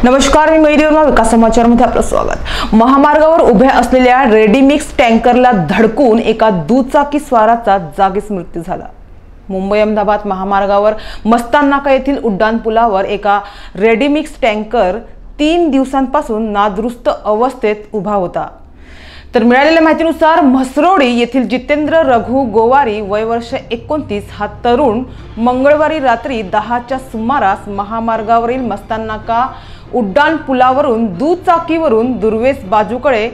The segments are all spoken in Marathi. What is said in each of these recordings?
नमस्कार, मी मयुरी वर्मा, विकास समाचारमध्ये आपलं स्वागत। महामार्गावर उभ्या असलेल्या रेडीमिक्स टँकरला धडकून एका दुचाकी स्वाराचा जागीच मृत्यू झाला। मुंबई अहमदाबाद महामार्गावर मस्तान नाका येथील उड्डाणपुलावर एका रेडीमिक्स टँकर 3 दिवसांपासून नादुरुस्त अवस्थेत उभा होता। तर मिळालेल्या माहितीनुसार म्हसरोडी येथील जितेंद्र रघु गोवारी वय वर्ष 29 हा तरुण मंगळवारी रात्री 10च्या सुमारास महामार्गावरील मस्तान नाका उड्डाणपुलावरून दुचाकीवरून दुर्वेस बाजूकडे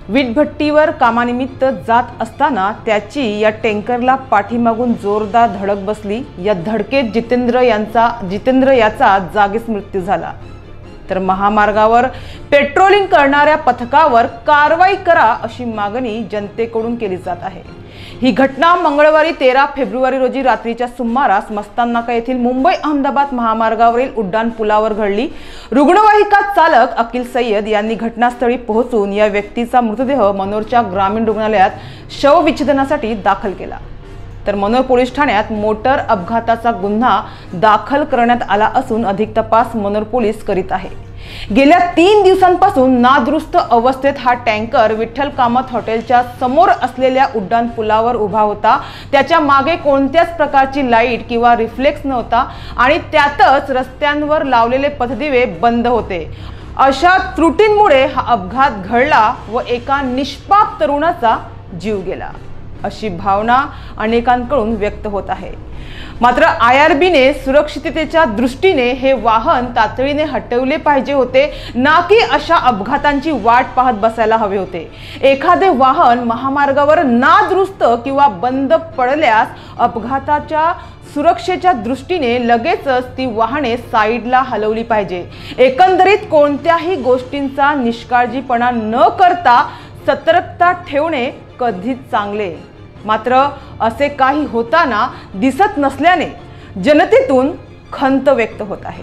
वीटभट्टीवर कामानिमित्त जात असताना त्याची या टँकरला पाठीमागून जोरदार धडक बसली। या धडकेत जितेंद्र याचा जागीच मृत्यू झाला। तर महामार्गावर पेट्रोलिंग करणाऱ्या पथकावर कारवाई करा अशी मागणी जनतेकडून केली जात आहे। ही घटना मंगळवारी 13 फेब्रुवारी रोजी रात्रीच्या सुमारास मस्तान नाका येथील मुंबई अहमदाबाद महामार्गावरील उड्डाणपुलावर घडली। रुग्णवाहिका चालक अकील सय्यद यांनी घटनास्थळी पोहोचून या व्यक्तीचा मृतदेह मनोरच्या ग्रामीण रुग्णालयात शवविच्छेदनासाठी दाखल केला। तर मनोर पोलीस ठाण्यात मोटर अपघाताचा गुन्हा दाखल करण्यात आला असून अधिक तपास मनोर पोलीस करीत आहे। गेल्या 3 दिवसांपासून नादुरुस्त अवस्थेत हा टँकर विठ्ठल कामत हॉटेलच्या समोर असलेल्या उड्डाणपुलावर उभा होता। त्याच्या मागे कोणत्याच प्रकारची लाईट किंवा रिफ्लेक्स नव्हता आणि त्यातच रस्त्यांवर लावलेले पथदिवे बंद होते। अशा त्रुटींमुळे हा अपघात घडला व एका निष्पाप तरुणाचा जीव गेला अशी भावना अनेकांकडून व्यक्त होत आहे। मात्र IRBने सुरक्षिततेच्या दृष्टीने हे वाहन तातडीने हटवले पाहिजे होते, ना की अशा अपघातांची वाट पाहत बसायला हवे होते। एखादे वाहन महामार्गावर नादुरुस्त किंवा बंद पडल्यास अपघाताच्या सुरक्षेच्या दृष्टीने लगेचच ती वाहने साईडला हलवली पाहिजे। एकंदरीत कोणत्याही गोष्टींचा निष्काळजीपणा न करता सतर्कता ठेवणे कधीच चांगले। मात्र असे काही होताना दिसत नसल्याने जनतेतून खंत व्यक्त होत आहे।